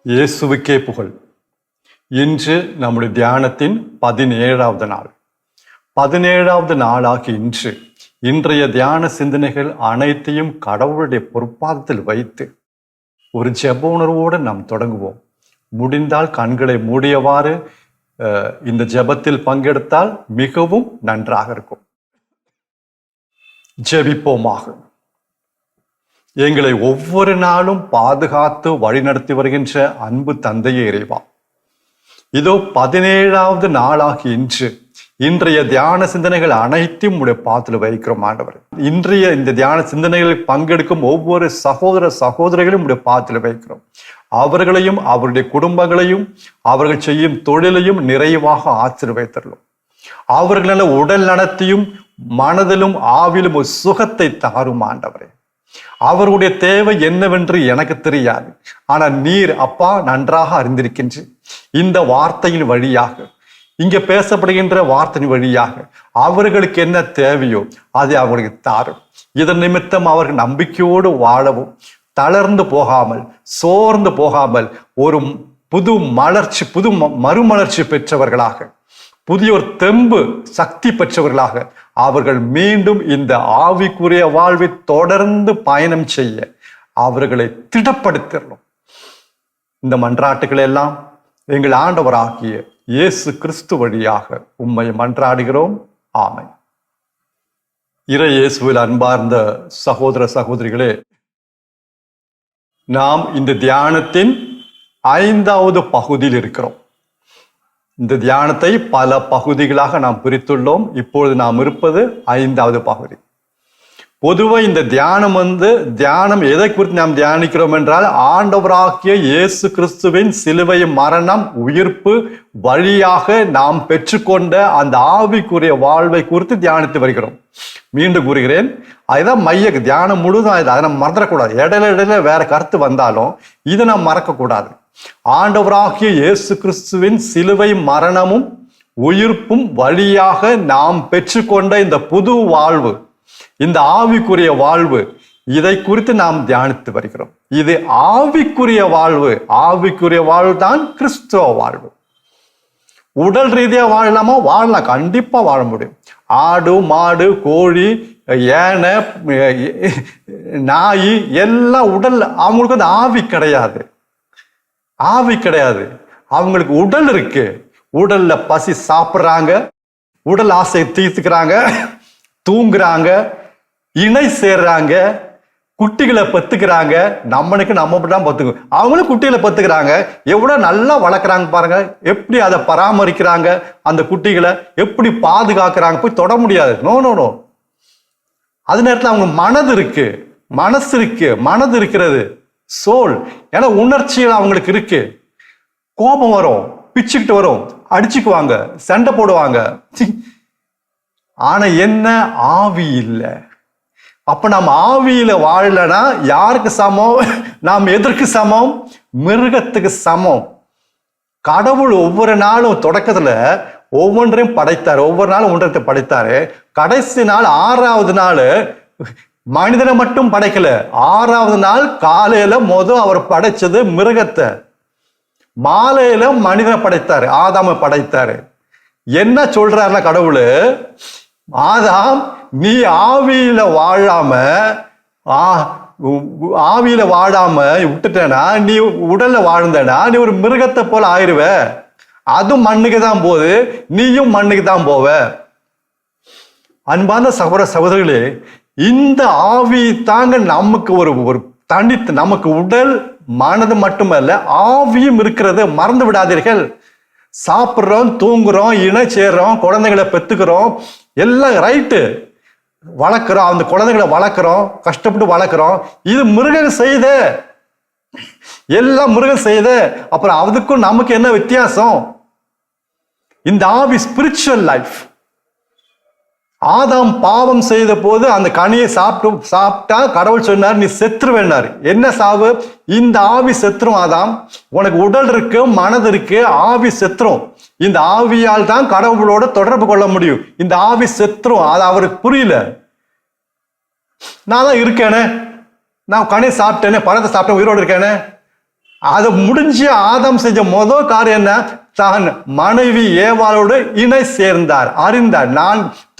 இயேசுவுக்கே புகழ். இன்று நம்முடைய தியானத்தின் 17வது நாள். 17வது நாளாகி இன்றைய தியான சிந்தனைகள் அனைத்தையும் கடவுளுடைய பொறுப்பாதத்தில் வைத்து ஒரு ஜெப உணர்வோடு நாம் தொடங்குவோம். முடிந்தால் கண்களை மூடியவாறு இந்த ஜெபத்தில் பங்கெடுத்தால் மிகவும் நன்றாக இருக்கும். ஜெபிப்போமாக. எங்களை ஒவ்வொரு நாளும் பாதுகாத்து வழிநடத்தி வருகின்ற அன்பு தந்தையே இறைவா, இதோ 17வது நாளாகி இன்றைய தியான சிந்தனைகள் அனைத்தையும் உடைய பாதத்தில் வைக்கிறோம் ஆண்டவர். இன்றைய இந்த தியான சிந்தனைகளில் பங்கெடுக்கும் ஒவ்வொரு சகோதர சகோதரிகளையும் உடைய பாதத்தில் வைக்கிறோம். அவர்களையும் அவருடைய குடும்பங்களையும் அவர்கள் செய்யும் தொழிலையும் நிறைவாக ஆசீர்வதித்தருளும். அவர்களால் உடல் நலத்தையும் மனதிலும் ஆவிலும் ஒரு சுகத்தை தாரும் ஆண்டவரே. அவருடைய தேவை என்னவென்று எனக்கு தெரியாது, ஆனால் நீர் அப்பா நன்றாக அறிந்திருக்கின்ற இந்த வார்த்தையின் வழியாக, இங்க பேசப்படுகின்ற வார்த்தையின் வழியாக அவர்களுக்கு என்ன தேவையோ அதை அவர்களுக்கு தாரும். இதன் நிமித்தம் அவர்கள் நம்பிக்கையோடு வாழவும், தளர்ந்து போகாமல் சோர்ந்து போகாமல் ஒரு புது மறுமலர்ச்சி பெற்றவர்களாக, புதிய ஒரு தெம்பு சக்தி பெற்றவர்களாக அவர்கள் மீண்டும் இந்த ஆவிக்குரிய வாழ்வை தொடர்ந்து பயணம் செய்ய அவர்களை திடப்படுத்திடணும். இந்த மன்றாட்டுகளை எல்லாம் எங்கள் ஆண்டவராகிய இயேசு கிறிஸ்து வழியாக உம்மை மன்றாடுகிறோம். ஆமென். இறை இயேசுவில் அன்பார்ந்த சகோதர சகோதரிகளே, நாம் இந்த தியானத்தின் 5வது பகுதியில் இருக்கிறோம். இந்த தியானத்தை பல பகுதிகளாக நாம் பிரித்துள்ளோம். இப்பொழுது நாம் இருப்பது 5வது பகுதி. பொதுவாக இந்த தியானம் எதை குறித்து நாம் தியானிக்கிறோம் என்றால், ஆண்டவராகிய இயேசு கிறிஸ்துவின் சிலுவை மரணம் உயிர்ப்பு வழியாக நாம் பெற்றுக்கொண்ட அந்த ஆவிக்குரிய வாழ்வை குறித்து தியானித்து வருகிறோம். மீண்டும் கூறுகிறேன், அதுதான் மைய தியானம் முழுதும். அதை நம்ம மறந்துடக்கூடாது. இடையில வேற கருத்து வந்தாலும் இதை நாம் மறக்கக்கூடாது. ஆண்டவராகிய இயேசு கிறிஸ்துவின் சிலுவை மரணமும் உயிர்ப்பும் வழியாக நாம் பெற்றுக்கொண்ட இந்த புது வாழ்வு, இந்த ஆவிக்குரிய வாழ்வு, இதை குறித்து நாம் தியானித்து வருகிறோம். இது ஆவிக்குரிய வாழ்வு. ஆவிக்குரிய வாழ்வு தான் கிறிஸ்துவ வாழ்வு. உடல் ரீதியா வாழலாம், கண்டிப்பா வாழ முடியும். ஆடு மாடு கோழி யானை நாய் எல்லாம் உடல், அவங்களுக்கு வந்து ஆவி கிடையாது. அவங்களுக்கு உடல் இருக்கு. உடல்ல பசி சாப்பிட்றாங்க, உடல் ஆசையை தீர்த்துக்கிறாங்க, தூங்குறாங்க, இணை சேர்றாங்க, குட்டிகளை பத்துக்கிறாங்க. நம்ம தான் பத்துக்கு, அவங்களும் குட்டிகளை பத்துக்கிறாங்க. எவ்வளவு நல்லா வளர்க்குறாங்க பாருங்க, எப்படி அதை பராமரிக்கிறாங்க, அந்த குட்டிகளை எப்படி பாதுகாக்கிறாங்க. போய் தொட முடியாது. நோ. அது நேரத்தில் அவங்க மனது இருக்கிறது, சோல். ஏன்னா உணர்ச்சிகள் அவங்களுக்கு இருக்கு. கோபம் வரும், பிச்சுக்கிட்டு வரும், அடிச்சுக்குவாங்க, சண்டை போடுவாங்க. ஆனா என்ன, ஆவி இல்லை. அப்ப நம்ம ஆவியில வாழலன்னா யாருக்கு சமம்? நாம் எதற்கு சமம்? மிருகத்துக்கு சமம். கடவுள் ஒவ்வொரு நாளும் தொடக்கத்துல ஒவ்வொன்றையும் படைத்தாரு, ஒவ்வொரு நாளும் ஒன்றத்தை படைத்தாரு. கடைசி நாள் 6வது நாள் மனிதனை மட்டும் படைக்கல. 6வது நாள் காலையில அவர் படைச்சது மிருகத்தை, மாலையில மனிதனை படைத்தாரு, ஆதாம படைத்தாரு. என்ன சொல்றாருன்னா கடவுள், ஆதாம் நீ ஆவியில வாழாம விட்டுட்டேனா, நீ உடல்ல வாழ்ந்தனா நீ ஒரு மிருகத்தை போல ஆயிருவ. அதுவும் மண்ணுக்கு தான் போகுது, நீயும் மண்ணுக்கு தான் போவ. அன்பான சகோதர சகோதரிகளே, இந்த ஆவி தாங்க நமக்கு ஒரு தனித்து, நமக்கு உடல் மனது மட்டுமல்ல ஆவியும் இருக்கிறது, மறந்து விடாதீர்கள். சாப்பிட்றோம், தூங்குறோம், இணை சேர்றோம், குழந்தைகளை பெத்துக்கிறோம், எல்லாம் ரைட்டு. வளர்க்குறோம், அந்த குழந்தைகளை வளர்க்குறோம், கஷ்டப்பட்டு வளர்க்குறோம். இது மிருகம் செய்த எல்லாம் முருகன் செய்த, அப்புறம் அதுக்கும் நமக்கு என்ன வித்தியாசம்? இந்த ஆவி ஸ்பிரிச்சுவல் லைஃப். ஆதாம் பாவம் செய்த போது அந்த கனியை சாப்பிட்டா கடவுள் சொன்னார், நீ செத்துருவேன்னாரு. என்ன சாவு? இந்த ஆவி செத்துரும். ஆதாம், உனக்கு உடல் இருக்கு, மனது இருக்கு, ஆவி செத்துரும். இந்த ஆவியால் தான் கடவுளோட தொடர்பு கொள்ள முடியும். இந்த ஆவி செத்துரும். அது அவருக்கு புரியல. நான் தான் இருக்கேனே, நான் கனியை சாப்பிட்டேனே, பழத்தை சாப்பிட்டேன், உயிரோடு இருக்கேனே. அதை முடிஞ்சு ஆதாம் செஞ்ச முதல் காரியம் என்ன? தான் மனைவி ஏவாளோடு இணை சேர்ந்தார், அறிந்தார்.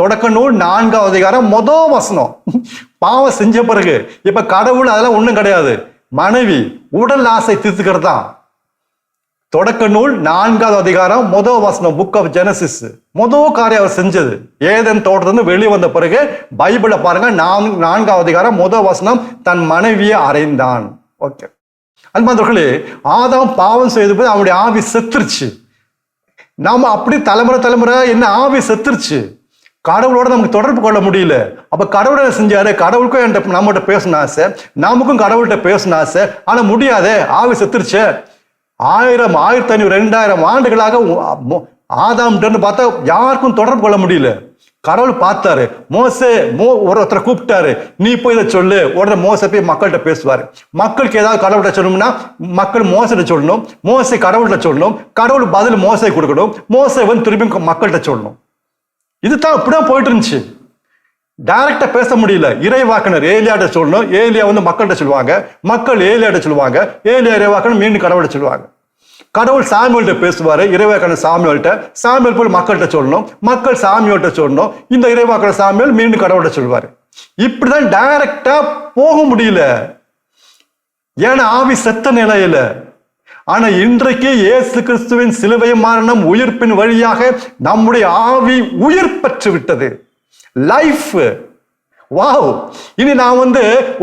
தொடக்க நூல் 4ஆம் அதிகாரம் முதல் வசனம். பாவம் செஞ்ச பிறகு இப்ப கடவுள் அதெல்லாம் ஒண்ணும் கிடையாது. மனைவி உடல் ஆசை தீர்த்துக்கிறது தான். தொடக்க நூல் 4ஆவது அதிகாரம் முதல் வசனம், புக் ஆஃப் ஜெனசிஸ். முதல் காரியம் அவர் செஞ்சது ஏதேன் தோட்டத்திலிருந்து வெளியே வந்த பிறகு பைபிளை பாருங்க, 4ஆவது அதிகாரம் முதல் வசனம், தன் மனைவியை அறைந்தான். ஓகே அன்பாந்தவர்களே, ஆதாம் பாவம் செய்த போது அவனுடைய ஆவி செத்துருச்சு. நாம அப்படி தலைமுறை என்ன ஆவி செத்துருச்சு. கடவுளோட நமக்கு தொடர்பு கொள்ள முடியல. அப்ப கடவுளை செஞ்சாரு, கடவுளுக்கும் நம்மகிட்ட பேசணும் ஆசை, நமக்கும் கடவுள்கிட்ட பேசணும் ஆசை. ஆனா முடியாதே, ஆவி செத்துருச்சு. 1000, 1500, 2000 ஆண்டுகளாக ஆதாம் பார்த்தா யாருக்கும் தொடர்பு கொள்ள முடியல. கடவுள் பார்த்தாரு, ஒருத்தரை கூப்பிட்டாரு, நீ போய் இதை சொல்லு. உடனே மோசை போய் மக்கள்கிட்ட பேசுவாரு. மக்களுக்கு ஏதாவது கடவுள்கிட்ட சொல்லணும்னா மக்கள் மோசைட்ட சொல்லணும், மோசை கடவுள்கிட்ட சொல்லணும், கடவுள் பதில் மோசை கொடுக்கணும், மோசை திரும்பி மக்கள்கிட்ட சொல்லணும். இதுதான் இப்படிதான் போயிட்டு இருந்துச்சு. டைரக்டா பேச முடியல. இறைவாக்கினர் ஏலியாட்ட சொல்லணும், ஏலியா மக்கள்கிட்ட சொல்லுவாங்க, மக்கள் ஏலியாட்ட சொல்லுவாங்க, ஏலியா இறைவாக்கினர் மீண்டும் கடவுள்கிட்ட சொல்லுவாங்க. கடவுள் சாமியல்கிட்ட பேசுவாரு, இறைவாக்கினர் சாமியல்கிட்ட, சாமியல் போய் மக்கள்கிட்ட சொல்லணும், மக்கள் சாமியல்கிட்ட சொல்லணும், இந்த இறைவாக்கினர் சாமியல் மீண்டும் கடவுள்கிட்ட சொல்லுவாரு. இப்படிதான் டைரக்டா போக முடியல, ஏன்னா ஆவி செத்த நிலையில. ஆனா இன்றைக்கு இயேசு கிறிஸ்துவின் சிலுவை மரணம் உயிர்ப்பின் வழியாக நம்முடைய ஆவி உயிர் பெற்று விட்டது. லைஃப். வாவ். இனி நான்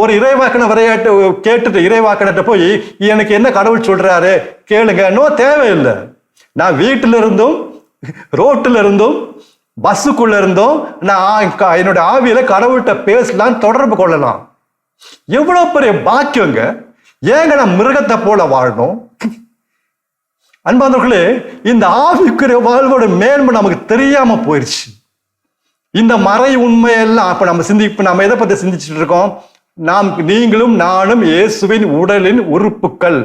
ஒரு இறைவாக்கின விளையாட்டு கேட்டுட்டு இறைவாக்கிட்ட போய் எனக்கு என்ன கடவுள் சொல்றாரு கேளுங்க, இன்னும் தேவையில்லை. நான் வீட்டில இருந்தும் ரோட்டில் இருந்தும் பஸ்ஸுக்குள்ள இருந்தும் நான் என்னோட ஆவியில கடவுள்கிட்ட பேசலாம், தொடர்பு கொள்ளலாம். எவ்வளவு பெரிய பாக்கியங்க. ஏங்க நான் மிருகத்தை போல வாழணும்? அன்பானவர்களே, இந்த ஆவிக்குரிய வாழ்வோட மேன்மை நமக்கு தெரியாம போயிடுச்சு. இந்த மறை உண்மையெல்லாம் இப்ப நம்ம எதை பத்தி சிந்திச்சுட்டு இருக்கோம்? நீங்களும் நானும் இயேசுவின் உடலின் உறுப்புகள்.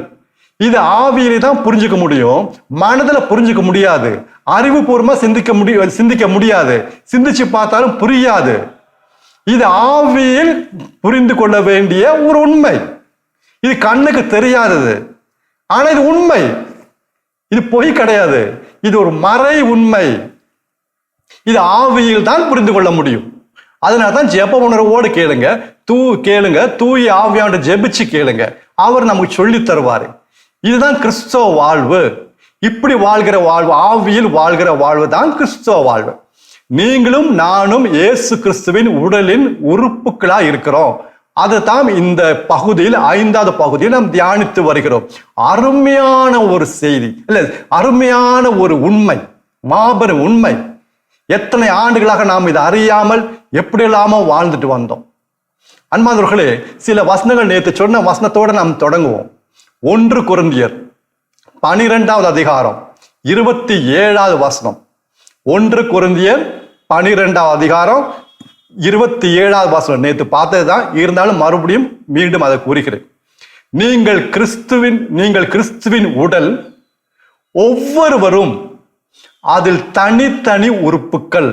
இது ஆவியிலே தான் புரிஞ்சுக்க முடியும், மனதில் புரிஞ்சுக்க முடியாது, அறிவுபூர்வமா சிந்திக்க முடியாது, சிந்திச்சு பார்த்தாலும் புரியாது. இது ஆவியில் புரிந்து கொள்ள வேண்டிய ஒரு உண்மை. இது கண்ணுக்கு தெரியாதது, ஆனா இது உண்மை. இது பொய் கிடையாது, இது ஒரு மறை உண்மை. இது ஆவியில் தான் புரிந்து கொள்ள முடியும். அதனால்தான் ஜெப உணர்வோடு கேளுங்க, தூய ஆவியாண்டு ஜெபிச்சு கேளுங்க, அவர் நமக்கு சொல்லி தருவாரு. இதுதான் கிறிஸ்தவ வாழ்வு. இப்படி வாழ்கிற வாழ்வு, ஆவியில் வாழ்கிற வாழ்வு தான் கிறிஸ்தவ வாழ்வு. நீங்களும் நானும் இயேசு கிறிஸ்துவின் உடலின் உறுப்புகளா இருக்கிறோம். அதுதான் இந்த பகுதியில் 5வது பகுதியில் நாம் தியானித்து வருகிறோம். அருமையான ஒரு செய்தி இல்ல, அருமையான ஒரு உண்மை, மாபெரும் உண்மை. எத்தனை ஆண்டுகளாக நாம் இதை அறியாமல் எப்படி இல்லாம வாழ்ந்துட்டு வந்தோம். அன்பானவர்களே, சில வசனங்கள் நேற்று சொன்ன வசனத்தோட நாம் தொடங்குவோம். 1 கொரிந்தியர் 12வது அதிகாரம் 27வது வசனம். 1 கொரிந்தியர் 12வது அதிகாரம் 27வது வசனம். நேற்று பார்த்ததுதான், இருந்தாலும் மறுபடியும் மீண்டும் அதை கூறுகிறேன். நீங்கள் கிறிஸ்துவின் உடல், ஒவ்வொருவரும் அதில் தனித்தனி உறுப்புகள்.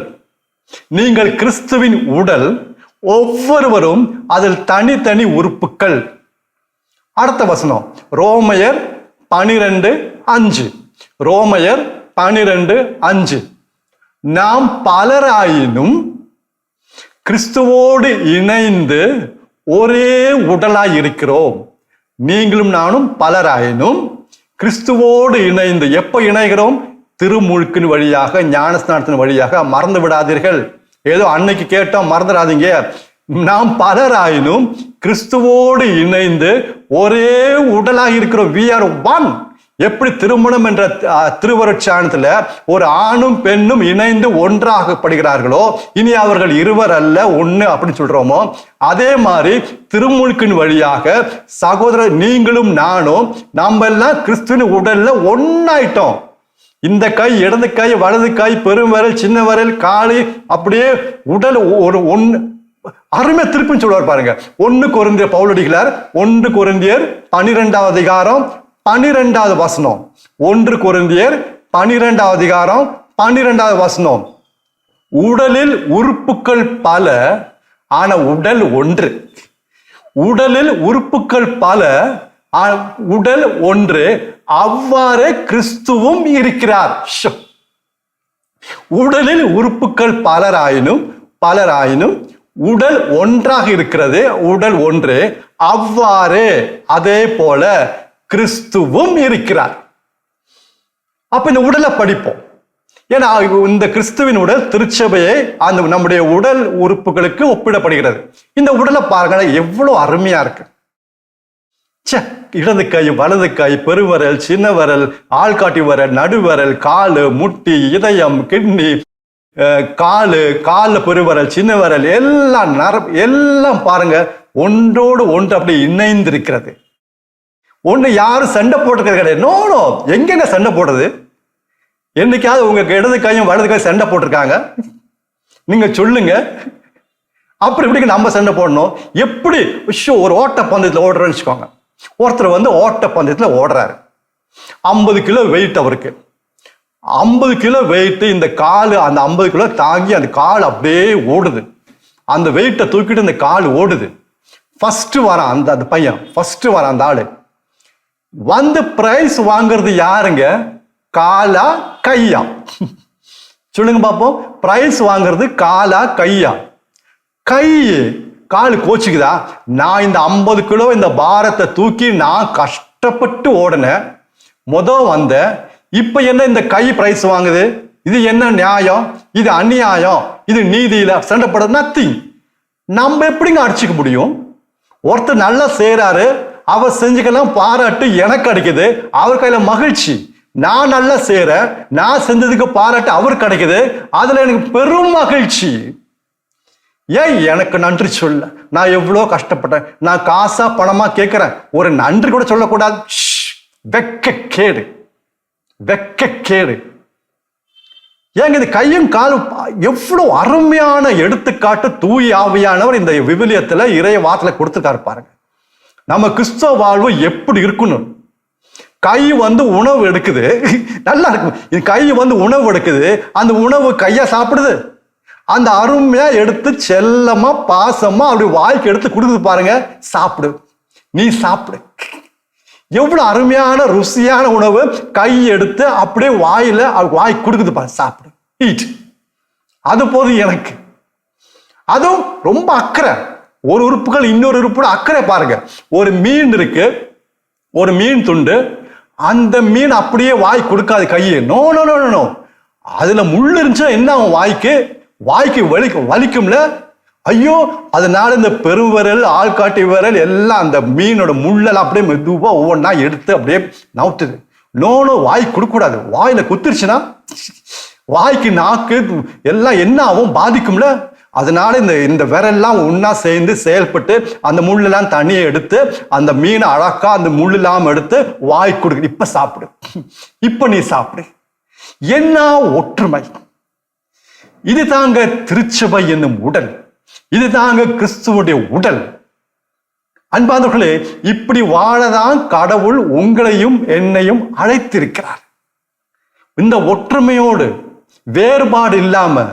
நீங்கள் கிறிஸ்துவின் உடல், ஒவ்வொருவரும் அதில் தனித்தனி உறுப்புகள். அடுத்த வசனம் ரோமையர் 12:5. ரோமையர் 12:5. நாம் பலராயினும் கிறிஸ்துவோடு இணைந்து ஒரே உடலாய் இருக்கிறோம். நீங்களும் நானும் பலராயினும் கிறிஸ்துவோடு இணைந்து. எப்ப இணைகிறோம்? திருமுழுக்கின் வழியாக, ஞானஸ்நானத்தின் வழியாக. மறந்து விடாதீர்கள். ஏதோ அன்னைக்கு கேட்டோம், மறந்துடாதீங்க. நாம் பலராயினும் கிறிஸ்துவோடு இணைந்து ஒரே உடலாக இருக்கிறோம். we are one. எப்படி திருமணம் என்ற திருவருட்சாணத்துல ஒரு ஆணும் பெண்ணும் இணைந்து ஒன்றாகப்படுகிறார்களோ, இனி அவர்கள் இருவர் அல்ல ஒண்ணு அப்படின்னு சொல்றோமோ, அதே மாதிரி திருமுழுக்கின் வழியாக சகோதரர் நீங்களும் நானும் நம்ம எல்லாம் கிறிஸ்துவின் உடல்ல ஒன்னாயிட்டோம். இந்த கை, இடது கை, வலது கை, பெருவிரல், சின்ன விரல், காலு, அப்படியே உடல் ஒரு ஒன்னு அருமை திருப்பி சொல்லுவார் பாருங்க. 1 கொரிந்தியர் பவுலடிகளார் 1 கொரிந்தியர் 12வது அதிகாரம் 12வது வசனம். 1 கொரிந்தியர் 12வது அதிகாரம் 12வது வசனம். உடலில் உறுப்புகள் பல, ஆனா உடல் ஒன்று. உடலில் உறுப்புகள் பல, உடல் ஒன்று, அவ்வாறே கிறிஸ்துவும் இருக்கிறார். உடலில் உறுப்புகள் பலராயினும் உடல் ஒன்றாக இருக்கிறது, உடல் ஒன்று, அவ்வாறே அதே போல கிறிஸ்துவும் இருக்கிறார். அப்ப இந்த உடலை படிப்போம். ஏன்னா இந்த கிறிஸ்துவின் உடல் திருச்சபையை அந்த நம்முடைய உடல் உறுப்புகளுக்கு ஒப்பிடப்படுகிறது. இந்த உடலை பாருங்க, எவ்வளவு அருமையா இருக்கு. இடது கை, வலது கை, பெருவரல், சின்ன வரல், ஆள்காட்டி வரல், நடுவரல், காலு, முட்டி, இதயம், கிட்னி, காலு பெருவரல், சின்ன வரல், எல்லாம் எல்லாம் பாருங்க ஒன்றோடு ஒன்று அப்படி இணைந்திருக்கிறது. ஒண்ணு யாரும் சண்டை போட்டுக்கிறது கிடையாது. நோ, எங்க சண்டை போடுறது? என்னைக்காவது உங்க இடது கையும் வலது கையும் சண்டை போட்டிருக்காங்க? நீங்க சொல்லுங்க. அப்புறம் இப்படி நம்ம சண்டை போடணும்? எப்படி? ஒரு ஓட்ட பந்தயத்துல ஓடுறேன்னு வச்சுக்கோங்க. ஒருத்தர் ஓட்ட பந்தயத்துல ஓடுறாரு. 50 கிலோ வெயிட் அவருக்கு. 50 கிலோ வெயிட். இந்த காலு அந்த 50 கிலோ தாங்கி அந்த கால் அப்படியே ஓடுது. அந்த வெயிட்டை தூக்கிட்டு இந்த கால் ஓடுது. ஃபர்ஸ்ட் வரான் அந்த பையன், ஃபர்ஸ்ட் வரான் அந்த ஆளு. பிரைஸ் வாங்குறது யாருங்க? காலா கையா? சொல்லுங்க பாப்போம். பிரைஸ் வாங்குறது காலா கையா? கை. காலு கோச்சுக்குதா? நான் இந்த 50 கிலோ இந்த பாரத்தை தூக்கி நான் கஷ்டப்பட்டு ஓடினேன், வந்த, இப்ப என்ன இந்த கை பிரைஸ் வாங்குது? இது என்ன நியாயம்? இது அநியாயம். இது நீதியில சண்டைப்பட நத்திங். நம்ம எப்படிங்க அடிச்சுக்க முடியும்? ஒருத்தர் நல்லா செய்யறாரு, அவர் செஞ்சுக்கலாம், பாராட்டு எனக்கு கிடைக்குது, அவர் கையில மகிழ்ச்சி. நான் நல்லா செய்யறேன், நான் செஞ்சதுக்கு பாராட்டு அவர் கிடைக்குது, அதுல எனக்கு பெரும் மகிழ்ச்சி. ஏன் எனக்கு நன்றி சொல்ல? நான் எவ்வளவு கஷ்டப்பட்டேன். நான் காசா பணமா கேட்கிறேன், ஒரு நன்றி கூட சொல்லக்கூடாது. வெக்கக்கேடு, வெக்கக்கேடு. ஏங்க இது கையும் காலும் எவ்வளவு அருமையான எடுத்துக்காட்டு தூய் ஆவியானவர் இந்த விவிலியத்துல இறைய வார்த்தையில கொடுத்துட்டாரு பாருங்க. நம்ம கிறிஸ்தவ வாழ்வு எப்படி இருக்கணும்? கை உணவு எடுக்குது, நல்லா இருக்கும். கை உணவு எடுக்குது, அந்த உணவு கையா சாப்பிடுது. அந்த அருமையா எடுத்து செல்லமா பாசமா அப்படி வாய்க்கு எடுத்து கொடுக்குது பாருங்க. சாப்பிடு, நீ சாப்பிடு. எவ்வளவு அருமையான ருசியான உணவு கை எடுத்து அப்படியே வாய் கொடுக்குது பாருங்க. சாப்பிடு, ஈட். அது போதும் எனக்கு. அதுவும் ரொம்ப அக்கறை. ஒரு உறுப்புகள் இன்னொரு உறுப்பு அக்கறை பாருங்க. ஒரு மீன் இருக்கு, ஒரு மீன் துண்டு, அந்த மீன் அப்படியே வாய் கொடுக்காது கையை. No no no no. அதுல முள்ளு இருந்துச்சுன்னா என்ன ஆகும்? வாய்க்கு வலிக்கும்ல. ஐயோ, அதனால இந்த பெருவிரல், ஆள்காட்டி விரல் எல்லாம் அந்த மீனோட முள்ளெல்லாம் அப்படியே மெதுவா ஒவ்வொன்றா எடுத்து அப்படியே நவுத்துது. நோனோ, வாய் கொடுக்கூடாது. வாயில குத்துருச்சுன்னா வாய்க்கு, நாக்கு எல்லாம் என்ன ஆகும்? பாதிக்கும்ல. அதனால இந்த விரல்லாம் ஒன்னா சேர்ந்து செயல்பட்டு அந்த முள்ளெல்லாம் தனியை எடுத்து அந்த மீனை அழகா அந்த முள்ளெல்லாம் எடுத்து வாய் கொடுக்குது. இப்ப சாப்பிடு, இப்ப நீ சாப்பிடு. என்ன ஒற்றுமை! இது தாங்க திருச்சபை என்னும் உடல். இது தாங்க கிறிஸ்துவுடைய உடல். அன்பானவர்களே, இப்படி வாழதான் கடவுள் உங்களையும் என்னையும் அழைத்திருக்கிறார். இந்த ஒற்றுமையோடு, வேறுபாடு இல்லாம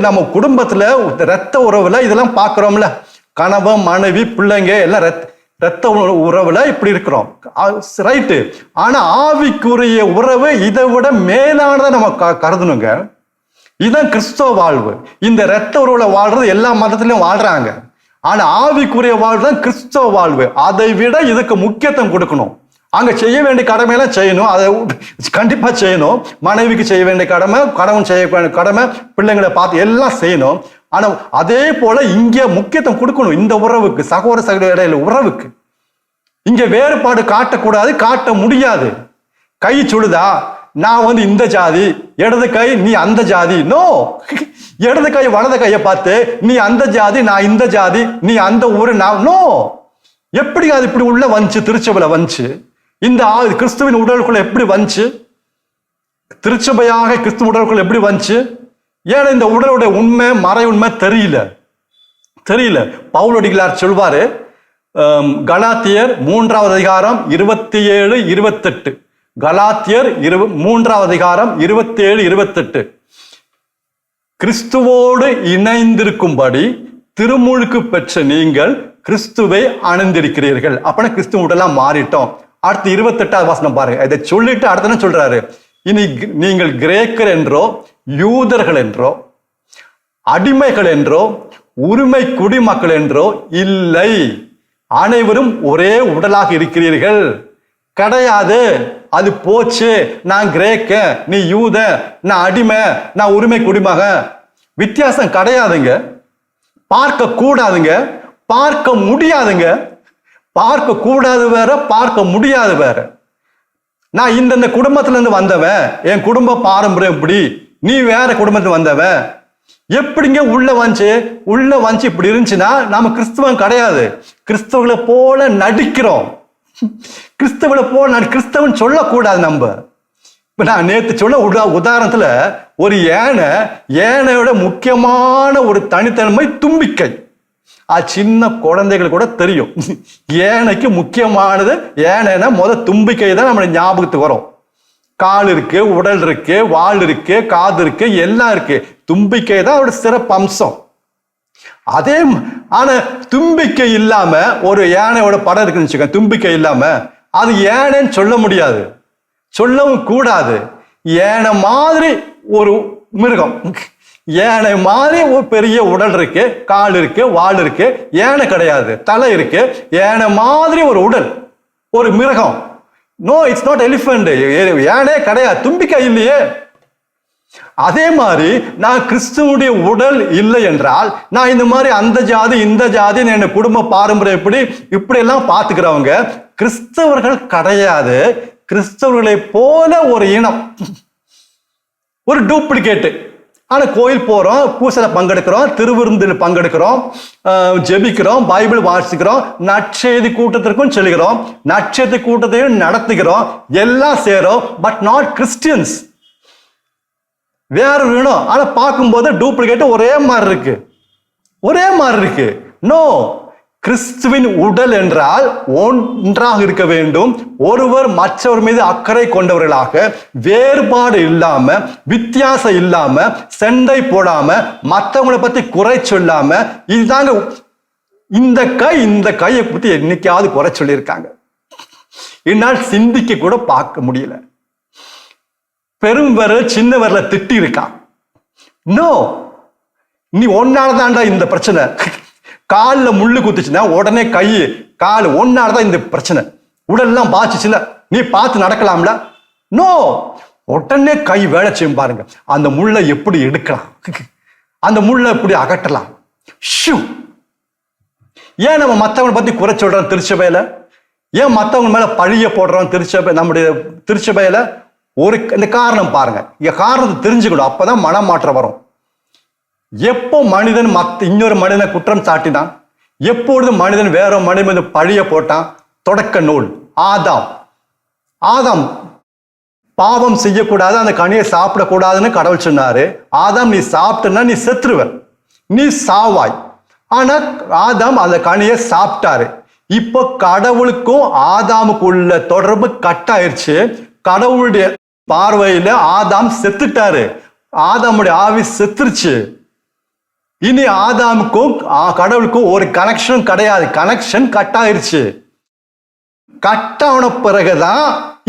நம்ம குடும்பத்துல ரத்த உறவுல இதெல்லாம் பாக்குறோம்ல. கணவன், மனைவி, பிள்ளைங்க எல்லாம் ரத்த உறவுல இப்படி இருக்கிறோம், ரைட்டு. ஆனா ஆவிக்குரிய உறவு இதை விட மேலானதை நம்ம கருதணுங்க. இதுதான் கிறிஸ்தவ வாழ்வு. இந்த ரத்த உறவுல வாழ்றது எல்லா மதத்திலையும் வாழ்றாங்க. ஆனா ஆவிக்குரிய வாழ்வு தான் கிறிஸ்தவ வாழ்வு. அதை விட இதுக்கு முக்கியத்துவம் கொடுக்கணும். அங்க செய்ய வேண்டிய கடமையெல்லாம் செய்யணும், அதை கண்டிப்பா செய்யணும். மனைவிக்கு செய்ய வேண்டிய கடமை, கணவன் செய்ய வேண்டிய கடமை, பிள்ளைங்களை பார்த்து எல்லாம் செய்யணும். ஆனா அதே போல இங்க முக்கியத்துவம் கொடுக்கணும் இந்த உறவுக்கு, சகோதர சகோதர இடையில உறவுக்கு. இங்க வேறுபாடு காட்டக்கூடாது, காட்ட முடியாது. கை சுடுதா, நான் இந்த ஜாதி, இடது கை நீ அந்த ஜாதி. நோ, இடது கை வலது கையை பார்த்து நீ அந்த ஜாதி நான் இந்த ஜாதி, நீ அந்த ஊரு நான். நோ, எப்படி அது இப்படி உள்ள வந்துச்சு? திருச்சபையில வந்துச்சு. இந்த கிறிஸ்துவின் உடலுக்குள்ள எப்படி வந்துச்சு? திருச்சபையாக கிறிஸ்துவ உடலுக்குள்ள எப்படி வந்துச்சு? ஏன்னா இந்த உடலுடைய உண்மை மறை உண்மை தெரியல. பவுலடிகளார் சொல்வாரு, கலாத்தியர் 3வது அதிகாரம் 27, 28. கலாத்தியர் 3வது அதிகாரம் 27, 28. கிறிஸ்துவோடு இணைந்திருக்கும்படி திருமுழுக்கு பெற்ற நீங்கள் கிறிஸ்துவை அணிந்திருக்கிறீர்கள். அப்பனா கிறிஸ்துவ உடலாம் மாறிட்டோம். அடுத்து 28வது வசனம் பாருங்க. இதை சொல்லிட்டு அடுத்த என்ன சொல்றாரு? இனி நீங்கள் கிரேக்கர் என்றோ யூதர்கள் என்றோ அடிமைகள் என்றோ உரிமை குடிமக்கள் என்றோ இல்லை, அனைவரும் ஒரே உடலாக இருக்கிறீர்கள். கிடையாது, அது போச்சு. நான் கிரேக்க, நீ யூத, நான் அடிமை, நான் உரிமை குடிமக. வித்தியாசம் கிடையாதுங்க. பார்க்க கூடாதுங்க, பார்க்க முடியாதுங்க. பார்க்க கூடாது வேற, பார்க்க முடியாது வேற. நான் இந்த குடும்பத்துல இருந்து வந்தவன், என் குடும்ப பாரம்பரியம் இப்படி, நீ வேற குடும்பத்துல வந்தவன். எப்படிங்க உள்ள வந்து இப்படி இருந்துச்சுன்னா நாம கிறிஸ்தவன் கிடையாது. கிறிஸ்தவர்களை போல நடிக்கிறோம். கிறிஸ்தவனை போல கிறிஸ்தவன் சொல்லக்கூடாது. நம்ம இப்ப நான் நேற்று சொன்ன உதாரணத்துல ஒரு யானையோட முக்கியமான ஒரு தனித்தன்மை தும்பிக்கை. சின்ன குழந்தைகள் கூட தெரியும். யானைக்கு முக்கியமானது யானைன்னா தும்பிக்கை தான் நம்ம ஞாபகத்துக்கு வரும். கால் இருக்கு, உடல் இருக்கு, வால் இருக்கு, காது இருக்கு, எல்லாம் இருக்கு. தும்பிக்கை தான் அவரோட சிறப்பு அம்சம். அதே ஆனா தும்பிக்கை இல்லாம ஒரு யானையோட படம் இருக்குன்னு வச்சுக்கோங்க, தும்பிக்கை இல்லாம அது யானைன்னு சொல்ல முடியாது, சொல்லவும் கூடாது. யானை மாதிரி ஒரு மிருகம், யானை மாதிரி ஒரு பெரிய உடல் இருக்கு, கால் இருக்கு, வால் இருக்கு. யானை கிடையாது, தலை இருக்கு. யானை மாதிரி ஒரு உடல், ஒரு மிருகம். No, it's not elephant. யானே கிடையாது, தும்பிக்கை இல்லையே. அதே மாதிரி நான் கிறிஸ்துவனுடைய உடல் இல்லை என்றால், நான் இந்த மாதிரி அந்த ஜாதி இந்த ஜாதி என் குடும்ப பாரம்பரியம் இப்படி எல்லாம் பார்த்துக்கிறவங்க கிறிஸ்தவர்கள் கிடையாது. கிறிஸ்தவர்களை போல ஒரு இனம், ஒரு டூப்ளிகேட்டு. ஆனா கோயில் போறோம், பூசையில பங்கெடுக்கிறோம், திருவிருந்தில் பங்கெடுக்கிறோம், ஜெபிக்கிறோம், பைபிள் வாசிக்கிறோம், நற்செய்தி கூட்டத்திற்கும் செல்கிறோம், நற்செய்தி கூட்டத்தையும் நடத்துகிறோம், எல்லாம் சேரும். But not Christians. வேற வேணும். ஆனா பார்க்கும்போது டூப்ளிகேட் ஒரே மாதிரி இருக்கு. நோ, கிறிஸ்துவின் உடல் என்றால் ஒன்றாக இருக்க வேண்டும். ஒருவர் மற்றவர் மீது அக்கறை கொண்டவர்களாக, வேறுபாடு இல்லாம, வித்தியாசம் இல்லாம, சண்டை போடாம, மற்றவங்களை பத்தி குறை சொல்லாம. இதுதாங்க இந்த கையை பத்தி என்னைக்காவது குறை சொல்லியிருக்காங்க? என்னால் சிந்திக்க கூட பார்க்க முடியல. பெரும் விரல் சின்ன விரல திட்டி இருக்கான். நோ, நீ ஒன்னாலதான்டா இந்த பிரச்சனை. காலில் முள்ளு குத்துச்சுன்னா உடனே கால் ஒன்னாலதான் இந்த பிரச்சனை. உடல்லாம் பாய்ச்சுச்சுல, நீ பார்த்து நடக்கலாம்ல? நோ, உடனே கை வேலை செய்யும். பாருங்க, அந்த முள்ளை எப்படி எடுக்கலாம், அந்த முள்ளை எப்படி அகற்றலாம். ஏன் நம்ம மற்றவங்களை பத்தி குறை சொல்றோம் திருச்சபையில? ஏன் மற்றவங்க மேல பழிய போடுறோம் நம்முடைய திருச்சபையில? இந்த காரணம் பாருங்க, இங்க காரணத்தை தெரிஞ்சுக்கணும். அப்பதான் மனமாற்றம் வரும். எப்போ மனிதன் இன்னொரு மனிதனை குற்றம் சாட்டினான், எப்பொழுது மனிதன் வேற மனிதன் பழிய போட்டான்? தொடக்க நூல். ஆதாம் பாவம் செய்யக்கூடாது, அந்த கனியை சாப்பிடக்கூடாதுன்னு கடவுள் சொன்னாரு. ஆதாம், நீ சாப்பிட்டனா நீ செத்துருவ, நீ சாவாய். ஆனா ஆதாம் அந்த கனியை சாப்பிட்டாரு. இப்போ கடவுளுக்கும் ஆதாமுக்குள்ள தொடர்பு கட் ஆயிடுச்சு. கடவுளுடைய பார்வையில ஆதாம் செத்துட்டாரு, ஆதாமுடைய ஆவி செத்துருச்சு. இனி ஆதாமுக்கும் கடவுளுக்கும் ஒரு கனெக்ஷன் கிடையாது, கனெக்ஷன் கட் ஆயிருச்சு. கட் ஆன பிறகுதான்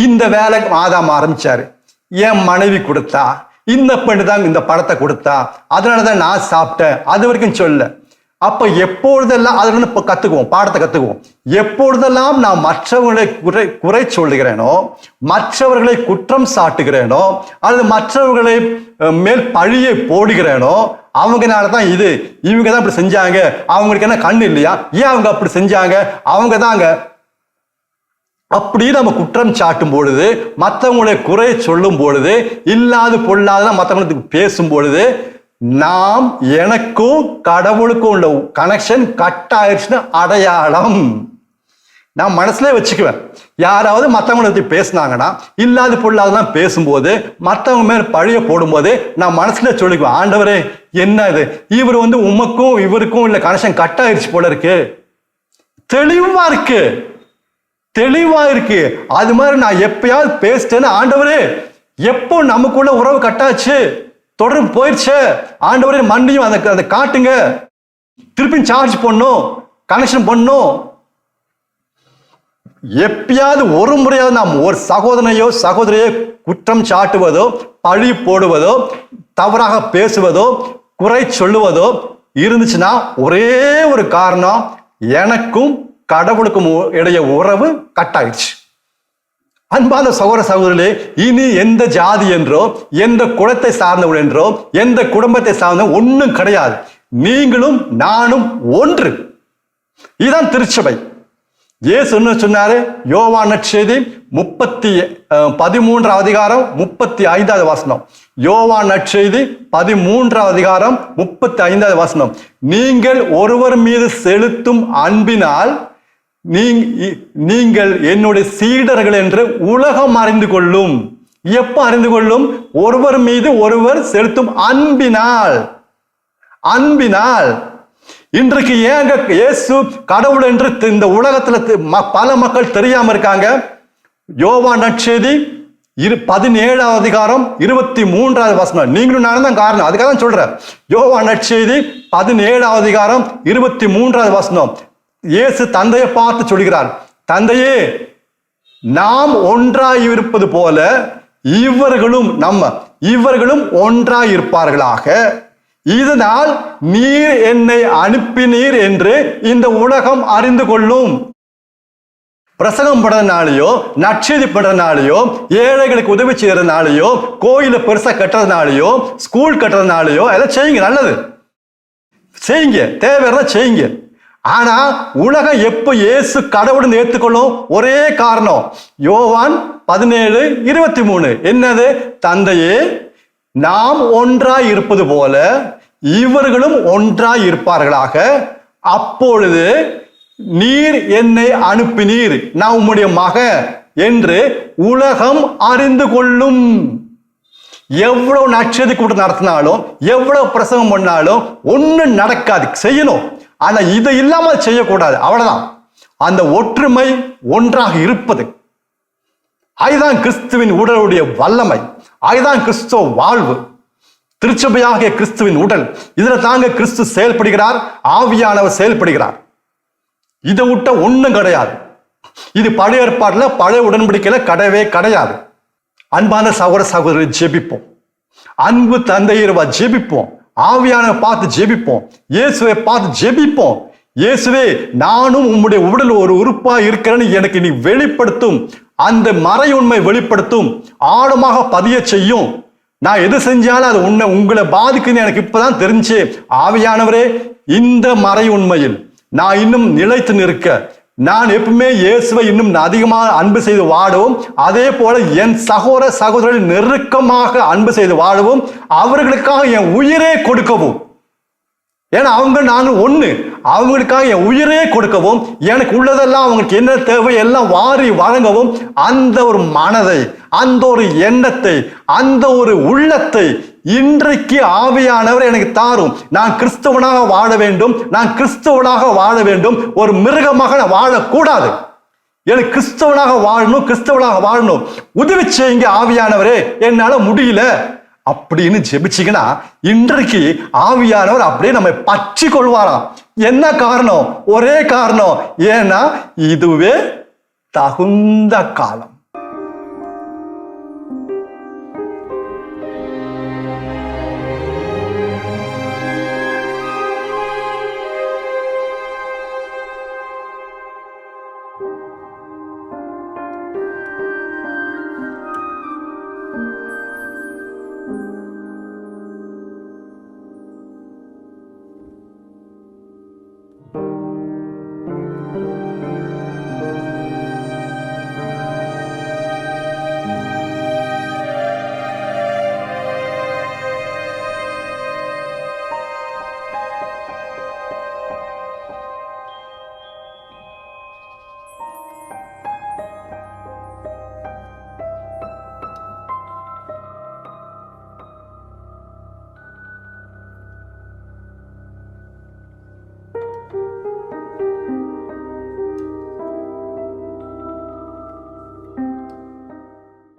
இந்த வேலை ஆதாம் ஆரம்பிச்சாரு. என் மனைவி கொடுத்தா, இந்த பெண்ணு தான் இந்த படத்தை கொடுத்தா, அதனாலதான் நான் சாப்பிட்டேன், அது வரைக்கும் சொல்ல. அப்ப எப்பொழுதெல்லாம் அதுல இருந்து பாடத்தை கத்துக்குவோம். எப்பொழுதெல்லாம் நான் மற்றவர்களை குறை சொல்லுகிறேனோ, மற்றவர்களை குற்றம் சாட்டுகிறேனோ, அல்லது மற்றவர்களை மேல் பழியை போடுகிறேனோ, அவங்கனாலதான் இது, இவங்க தான் இப்படி செஞ்சாங்க, அவங்களுக்கு என்ன கண்ணு இல்லையா, ஏன் அவங்க அப்படி செஞ்சாங்க, அவங்க தாங்க அப்படி நம்ம குற்றம் சாட்டும் பொழுது, மற்றவங்களுடைய குறை சொல்லும் பொழுது, இல்லாது பொல்லாத மற்றவங்களுக்கு பேசும் பொழுது, நாம் எனக்கும் கடவுளுக்கும் உள்ள கனெக்ஷன் கட் ஆயிடுச்சுன்னு அடையாளம். நான் மனசுல வச்சுக்குவேன். யாராவது மற்றவங்களை பத்தி பேசினாங்கன்னா, இல்லாது பொல்லாதெல்லாம் பேசும்போது, மற்றவங்க மேல பழிய போடும்போது, நான் மனசுல சொல்லிக்குவேன், ஆண்டவரே என்ன இது, இவர் உமக்கும் இவருக்கும் உள்ள கனெக்ஷன் கட் ஆயிடுச்சு போல இருக்கு. தெளிவா இருக்கு, தெளிவா இருக்கு. அது மாதிரி நான் எப்பயாவது பேசிட்டேன்னு, ஆண்டவரே எப்போ நமக்குள்ள உறவு கட்டாச்சு, தொடர்பு போயிடுச்சு, ஆண்டவரே மண்டியும் அதை காட்டுங்க, திருப்பி சார்ஜ் பண்ணும், கனெக்ஷன் பண்ணும். எப்பயாவது ஒரு முறையாவது நாம் ஒரு சகோதரனையோ சகோதரியோ குற்றம் சாட்டுவதோ, பழி போடுவதோ, தவறாக பேசுவதோ, குறை சொல்லுவதோ இருந்துச்சுன்னா, ஒரே ஒரு காரணம், எனக்கும் கடவுளுக்கும் இடையே உறவு கட்டாயிடுச்சு. அன்பான சகோதர சகோதரிகளே, இனி எந்த ஜாதி என்றோ, எந்த குலத்தை சார்ந்தவர்கள் என்றோ, எந்த குடும்பத்தை சார்ந்த ஒன்றும் கிடையாது. நீங்களும் நானும் ஒன்று. இதுதான் திருச்சபை. இயேசு என்ன சொன்னாரு? யோவான் நற்செய்தி 13 அதிகாரம் 35வது வசனம். யோவான் நற்செய்தி 13 அதிகாரம் 35வது வசனம். நீங்கள் ஒருவர் மீது செலுத்தும் அன்பினால் நீங்கள் என்னுடைய சீடர்கள் என்று உலகம் அறிந்து கொள்ளும். எப்ப அறிந்து கொள்ளும்? ஒருவர் மீது ஒருவர் செலுத்தும் அன்பினால். அன்பினால். இன்றைக்கு ஏங்க இயேசு கடவுள் என்று இந்த உலகத்துல பல மக்கள் தெரியாம இருக்காங்க? யோவான் நற்செய்தி 17வது அதிகாரம் 23வது வசனம். நீங்களும் நானும் தான் காரணம். அதுக்காக தான் சொல்றேன். யோவான் நற்செய்தி 17வது அதிகாரம் 23வது வசனம். இயேசு தந்தையை பார்த்து சொல்கிறார், தந்தையே, நாம் ஒன்றாய் இருப்பது போல இவர்களும் ஒன்றாய் இருப்பார்களாக. இதனால் நீர் என்னை அனுப்பினீர் என்று இந்த உலகம் அறிந்து கொள்ளும். பிரசங்கம் பண்றதுனாலயோ, நற்செய்தி பண்றதுனாலயோ, ஏழைகளுக்கு உதவி செய்யறதுனாலயோ, கோயில பெருசா கட்டுறதுனாலயோ, ஸ்கூல் கட்டுறதுனாலயோ எல்லாம் செய்யுங்க, நல்லது செய்யுங்க, தேவையான செய்யுங்க. ஆனா உலகம் எப்ப இயேசு கடவுள் ஏற்றுக்கொள்ளும்? ஒரே காரணம், யோவான் 17:23. என்னது? தந்தையே, நாம் ஒன்றாய் இருப்பது போல இவர்களும் ஒன்றாய் இருப்பார்களாக. அப்பொழுது நீர் என்னை அனுப்பினீர், நான் உம்முடைய மகன் என்று உலகம் அறிந்து கொள்ளும். எவ்வளவு நற்செய்தி கூட்டம் நடத்தினாலும், எவ்வளவு பிரசங்கம் பண்ணாலும் ஒன்னும் நடக்காது. செய்யணும், ஆனா இது இல்லாம செய்யக்கூடாது. அவ்வளவுதான். அந்த ஒற்றுமை, ஒன்றாக இருப்பது, அதுதான் கிறிஸ்துவின் உடலுடைய வல்லமை, அதுதான் கிறிஸ்துவ வாழ்வு. திருச்சபையாகிய கிறிஸ்துவின் உடல், இதுல தாங்க கிறிஸ்து செயல்படுகிறார், ஆவியானவர் செயல்படுகிறார். இதை விட்ட ஒண்ணும் கிடையாது. இது பழைய ஏற்பாட்டுல, பழைய உடன்படிக்கையில கிடையவே கிடையாது. அன்பான சகோதர சகோதரி, ஜெபிப்போம். அன்பு தந்தையர்வா ஜெபிப்போம். ஆவியானவரை பார்த்து ஜெபிப்போம். இயேசுவை பார்த்து ஜெபிப்போம். இயேசுவே, நானும் உம்முடைய உடல் ஒரு உறுப்பா இருக்கிறேன்னு எனக்கு நீ வெளிப்படுத்தும். அந்த மறை உண்மை வெளிப்படுத்தும், ஆழமாக பதிய செய்யும். நான் எது செஞ்சாலும் அது உங்களை பாதிக்குன்னு எனக்கு இப்பதான் தெரிஞ்சு. ஆவியானவரே, இந்த மறை உண்மையில் நான் இன்னும் நிலைத்து நிற்க, நான் எப்பவுமே இயேசுவை இன்னும் அதிகமாக அன்பு செய்து வாழவும், அதே போல என் சகோதர சகோதரர்கள் நெருக்கமாக அன்பு செய்து வாழவும், அவர்களுக்காக என் உயிரே கொடுக்கவும். ஏன்னா நாங்கள் ஒண்ணு. அவங்களுக்காக என் உயிரே கொடுக்கவும், எனக்கு உள்ளதெல்லாம் அவங்களுக்கு என்ன தேவை எல்லாம் வாரி வழங்கவும், அந்த ஒரு மனதை, அந்த ஒரு எண்ணத்தை, அந்த ஒரு உள்ளத்தை இன்றைக்கு ஆவியானவர் எனக்கு தாரும். நான் கிறிஸ்தவனாக வாழ வேண்டும், நான் கிறிஸ்தவனாக வாழ வேண்டும். ஒரு மிருகமாக நான் வாழக்கூடாது. எனக்கு கிறிஸ்தவனாக வாழணும், கிறிஸ்தவனாக வாழணும். உதவி செய்யுங்க ஆவியானவரே, என்னால முடியல அப்படின்னு ஜெபிச்சிங்கன்னா, இன்றைக்கு ஆவியானவர் அப்படியே நம்மை பற்றி கொள்வாராம். என்ன காரணம்? ஒரே காரணம், ஏன்னா இதுவே தகுந்த காலம்.